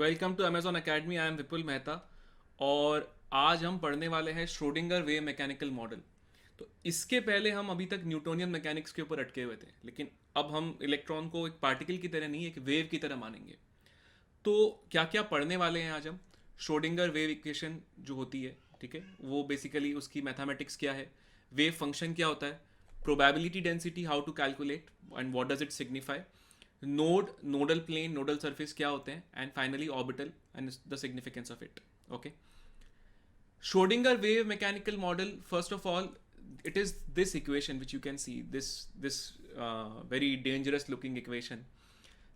Welcome to Amazon Academy. I am Vipul Mehta और आज हम पढ़ने वाले हैं श्रोडिंगर वेव मैकेनिकल मॉडल। तो इसके पहले हम अभी तक न्यूटोनियन मैकेनिक्स के ऊपर अटके हुए थे, लेकिन अब हम इलेक्ट्रॉन को एक पार्टिकल की तरह नहीं, एक वेव की तरह मानेंगे। तो क्या क्या पढ़ने वाले हैं आज हम? श्रोडिंगर वेव इक्वेशन जो होती है, ठीक है, वो बेसिकली उसकी मैथमेटिक्स क्या है, वेव फंक्शन क्या होता है, probability density how to calculate and what does it signify, nodal plane, nodal surface क्या होते हैं, and finally orbital and the significance of it. Okay, Schrodinger wave mechanical model, first of all, it is this equation which you can see, this very dangerous looking equation.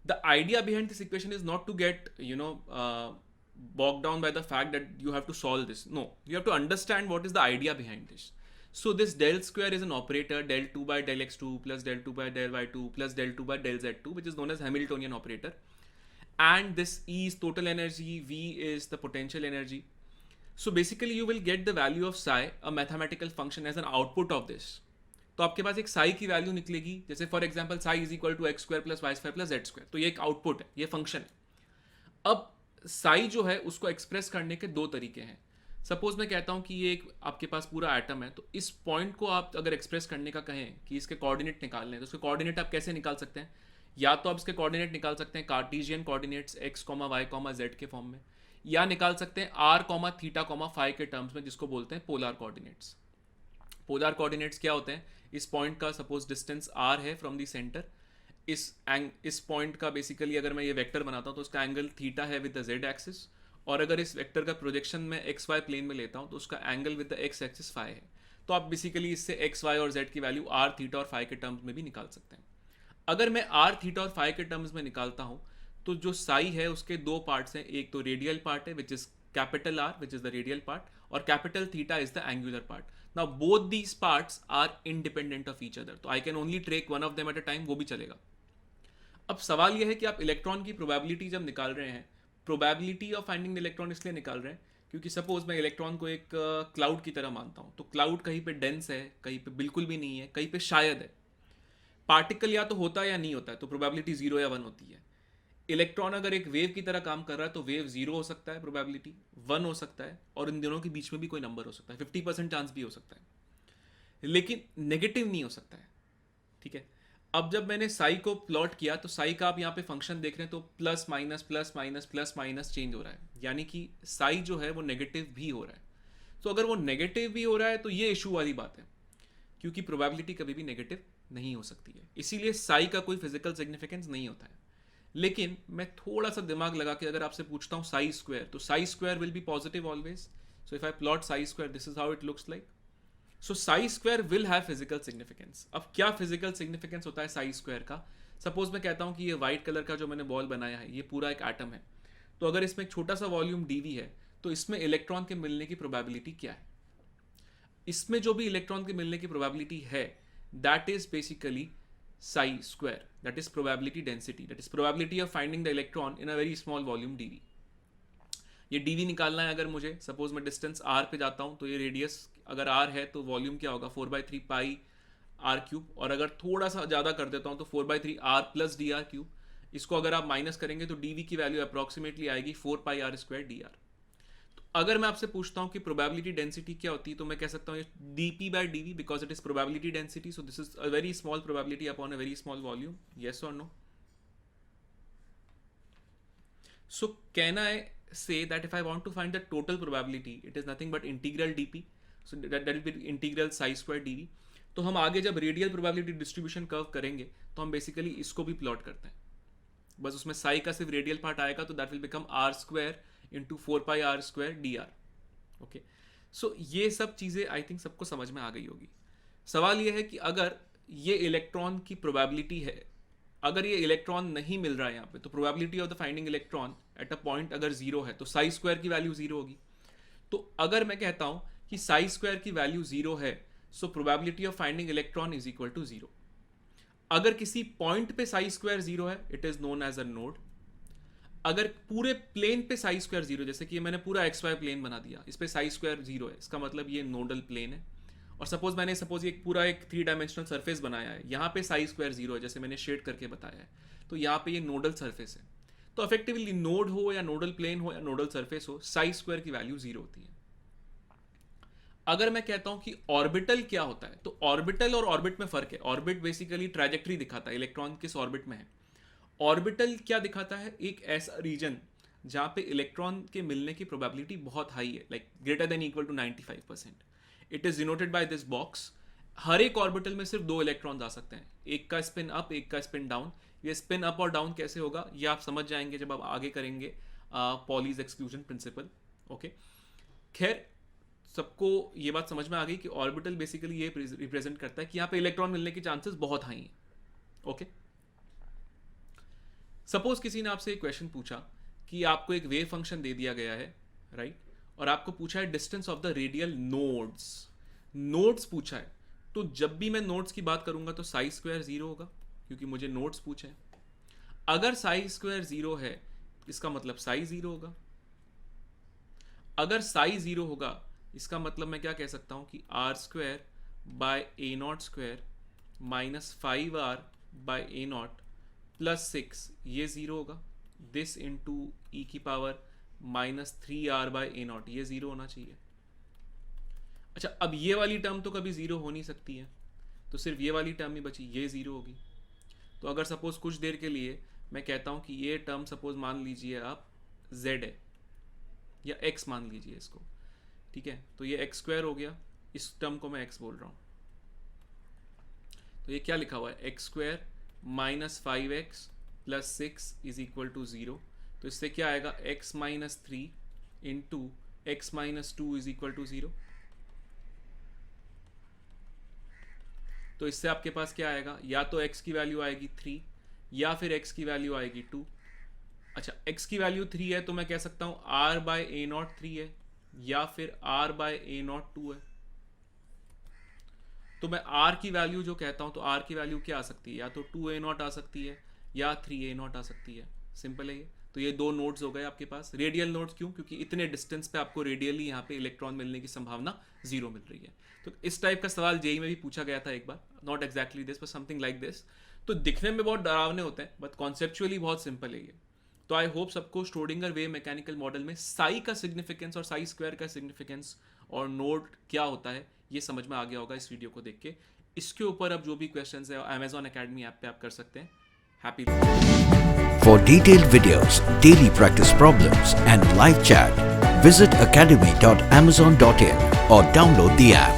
The idea behind this equation is not to get bogged down by the fact that you have to solve this. No, you have to understand what is the idea behind this. So this del square is an operator, del 2 by del x2 plus del 2 by del y2 plus del 2 by del z2, which is known as Hamiltonian operator. And this E is total energy, V is the potential energy. So basically you will get the value of psi, a mathematical function, as an output of this. तो आपके पास एक psi की value निकलेगी, जैसे for example psi is equal to x square plus y square plus z square. तो ये एक output है, ये फंक्शन है। अब psi जो है उसको एक्सप्रेस करने के दो तरीके हैं। सपोज मैं कहता हूँ कि ये एक आपके पास पूरा एटम है, तो इस पॉइंट को आप अगर एक्सप्रेस करने का कहें कि इसके कोऑर्डिनेट निकालने हैं, तो उसके कोऑर्डिनेट आप कैसे निकाल सकते हैं? या तो आप इसके कोऑर्डिनेट निकाल सकते हैं Cartesian coordinates x comma y comma z के फॉर्म में, या निकाल सकते हैं r comma theta comma phi के टर्म्स में, जिसको बोलते हैं पोलर कोऑर्डिनेट्स। पोलर कोऑर्डिनेट्स क्या होते हैं? इस पॉइंट का सपोज डिस्टेंस आर है फ्रॉम द सेंटर, इस पॉइंट का बेसिकली अगर मैं ये वेक्टर बनाता हूँ तो उसका एंगल थीटा है विद द जेड एक्सिस, और अगर इस वेक्टर का प्रोजेक्शन में एक्स वाई प्लेन में लेता हूँ तो उसका angle with the x axis phi है। तो आप बेसिकली इससे एक्स वाई और जेड की वैल्यू आर थीटा और फाई के टर्म्स में भी निकाल सकते हैं। अगर मैं आर थीटा और फाई के टर्म्स में निकालता हूँ तो जो साई है उसके दो पार्ट्स हैं, एक तो रेडियल पार्ट है which is capital R which is the radial part, और capital theta is the angular part. Now both these parts are independent of each other, तो I can only take one of them at a time, वो भी चलेगा। अब सवाल यह है कि आप इलेक्ट्रॉन की प्रोबेबिलिटी जब निकाल रहे हैं, प्रोबेबिलिटी ऑफ फाइंडिंग इलेक्ट्रॉन इसलिए निकाल रहे हैं क्योंकि सपोज मैं इलेक्ट्रॉन को एक क्लाउड की तरह मानता हूँ, तो क्लाउड कहीं पे डेंस है, कहीं पे बिल्कुल भी नहीं है, कहीं पे शायद है। पार्टिकल या तो होता है या नहीं होता है, तो प्रोबेबिलिटी 0 या 1 होती है। इलेक्ट्रॉन अगर एक वेव की तरह काम कर रहा है तो वेव 0 हो सकता है, प्रोबेबिलिटी 1 हो सकता है, और इन दोनों के बीच में भी कोई नंबर हो सकता है, 50% चांस भी हो सकता है, लेकिन नेगेटिव नहीं हो सकता है। ठीक है, अब जब मैंने साई को प्लॉट किया तो साई का आप यहाँ पे फंक्शन देख रहे हैं, तो plus minus plus minus plus minus change हो रहा है, यानी कि साई जो है वो नेगेटिव भी हो रहा है। तो अगर वो नेगेटिव भी हो रहा है तो ये इशू वाली बात है, क्योंकि प्रोबेबिलिटी कभी भी नेगेटिव नहीं हो सकती है, इसीलिए साई का कोई फिजिकल सिग्निफिकेंस नहीं होता है। लेकिन मैं थोड़ा सा दिमाग लगा के अगर आपसे पूछता हूँ साई स्क्वायर, तो Sai square will be positive always. So if I plot Sai square, this is how it looks like. So Sai square will have physical significance. अब क्या फिजिकल सिग्निफिकेंस होता है साई स्क्वायर का? सपोज मैं कहता हूँ कि ये व्हाइट कलर का जो मैंने बॉल बनाया है, ये पूरा एक एटम है, तो अगर इसमें एक छोटा सा वॉल्यूम dv है, तो इसमें इलेक्ट्रॉन के मिलने की प्रोबेबिलिटी क्या है? इसमें जो भी इलेक्ट्रॉन के मिलने की प्रोबेबिलिटी है, that is basically psi square, that is probability density, that is probability of finding the electron in a very small volume dv। ये dv निकालना है अगर मुझे, सपोज मैं डिस्टेंस r पे जाता हूँ, तो ये रेडियस अगर r है तो वॉल्यूम क्या होगा, 4/3 पाई r क्यूब, और अगर थोड़ा सा ज़्यादा कर देता हूँ तो 4/3 r plus D R cube. इसको अगर आप माइनस करेंगे तो dv की वैल्यू अप्रॉक्सीमेटली आएगी 4 πr² dr। अगर मैं आपसे पूछता हूँ कि प्रोबेबिलिटी डेंसिटी क्या होती है, तो मैं कह सकता हूँ dp by dv, because it is probability density, so this is a very small probability upon a very small volume. Yes or no? So can I say that if I want to find the total probability, it is nothing but integral dp, so that will be integral psi square dv। तो हम आगे जब radial probability distribution curve करेंगे तो हम basically इसको भी plot करते हैं, बस उसमें साई का सिर्फ रेडियल पार्ट आएगा, तो that will become r square into 4 πr² dr। Okay, so ये सब चीज़ें आई थिंक सबको समझ में आ गई होगी। सवाल ये है कि अगर ये इलेक्ट्रॉन की प्रोबेबिलिटी है, अगर ये इलेक्ट्रॉन नहीं मिल रहा है यहाँ पे, तो probability of the finding electron at a point अगर 0 है तो साई स्क्वायर की वैल्यू 0 होगी। तो अगर मैं कहता हूँ कि साई स्क्वायर की वैल्यू 0 है, so probability of finding electron is equal to 0। अगर किसी पॉइंट पे साई स्क्वायर 0 है, it is known as a node. अगर पूरे प्लेन पे साई स्क्वायर 0, जैसे कि मैंने पूरा एक्स वाई प्लेन बना दिया, इस पे साई स्क्वायर 0 है, इसका मतलब ये नोडल प्लेन है। और सपोज ये पूरा एक 3 डायमेंशनल सरफेस बनाया है, यहाँ पे साई स्क्वायर 0 है, जैसे मैंने शेड करके बताया है, तो यहाँ पे ये नोडल सरफेस है। तो इफेक्टिवली नोड हो या नोडल प्लेन हो या नोडल सरफेस हो, साई स्क्वायर की वैल्यू 0 होती है। अगर मैं कहता हूं कि ऑर्बिटल क्या होता है, तो ऑर्बिटल और ऑर्बिट में फर्क है। ऑर्बिट बेसिकली ट्रैजेक्टरी दिखाता है, इलेक्ट्रॉन किस ऑर्बिट में है। ऑर्बिटल क्या दिखाता है, एक ऐसा रीजन जहां पे इलेक्ट्रॉन के मिलने की प्रोबेबिलिटी बहुत हाई है, like greater than equal to 95%। It is denoted by this box. हर एक ऑर्बिटल में सिर्फ 2 इलेक्ट्रॉन्स आ सकते हैं, एक का स्पिन अप, एक का स्पिन डाउन। ये स्पिन अप और डाउन कैसे होगा ये आप समझ जाएंगे जब आप आगे करेंगे पॉलीज एक्सक्लूजन प्रिंसिपल। ओके, खैर सबको ये बात समझ में आ गई कि ऑर्बिटल बेसिकली ये रिप्रेजेंट करता है कि यहाँ पे इलेक्ट्रॉन मिलने के चांसेस बहुत हाई हैं। ओके, सपोज किसी ने आपसे एक क्वेश्चन पूछा कि आपको एक वेव फंक्शन दे दिया गया है, राइट, और आपको पूछा है distance of the radial nodes. Nodes पूछा है, तो जब भी मैं नोड्स की बात करूंगा तो साई स्क्वायर 0 होगा, क्योंकि मुझे नोड्स पूछे हैं। अगर साई स्क्वायर 0 है इसका मतलब साई 0 होगा। अगर साई 0 होगा इसका मतलब मैं क्या कह सकता हूं कि r square by a naught square minus 5r by a naught plus 6 ये 0 होगा। दिस इंटू ई की power minus 3r by a naught ये 0 होना चाहिए। अच्छा, अब ये वाली टर्म तो कभी 0 हो नहीं सकती है, तो सिर्फ ये वाली टर्म ही बची, ये 0 होगी। तो अगर सपोज कुछ देर के लिए मैं कहता हूं कि ये टर्म सपोज मान लीजिए आप z है या x मान लीजिए इसको, ठीक है, तो ये x स्क्वायर हो गया, इस टर्म को मैं x बोल रहा हूं। तो ये क्या लिखा हुआ है, x square minus 5x plus 6 is equal to 0। तो इससे क्या आएगा, x minus 3 into x minus 2 is equal to 0। तो इससे आपके पास क्या आएगा, या तो x की वैल्यू आएगी 3 या फिर x की वैल्यू आएगी 2। अच्छा, x की वैल्यू 3 है तो मैं कह सकता हूं r बाय ए नॉट 3 है या फिर r बाय ए नॉट 2 है। तो मैं r की वैल्यू जो कहता हूं तो r की वैल्यू क्या आ सकती है, या तो 2a नॉट आ सकती है या 3a नॉट आ सकती है। सिंपल है ये। तो ये 2 नोड्स हो गए आपके पास। रेडियल नोड्स क्यों, क्योंकि इतने डिस्टेंस पे आपको रेडियली यहाँ पे इलेक्ट्रॉन मिलने की संभावना 0 मिल रही है। तो इस टाइप का सवाल जेई में भी पूछा गया था एक बार, not exactly this but something like this. तो दिखने में बहुत डरावने होते हैं बट कॉन्सेप्चुअली बहुत सिंपल है ये। तो आई होप सबको श्रोडिंगर वेव मैकेनिकल मॉडल में साई का सिग्निफिकेंस और साई स्क्वायर का सिग्निफिकेंस और नोड क्या होता है ये समझ में आ गया होगा इस वीडियो को देख के। इसके ऊपर अब जो भी क्वेश्चंस है Amazon Academy ऐप पे आप कर सकते हैं। Happy For detailed videos, daily practice problems and live chat, visit academy.amazon.in or download the app.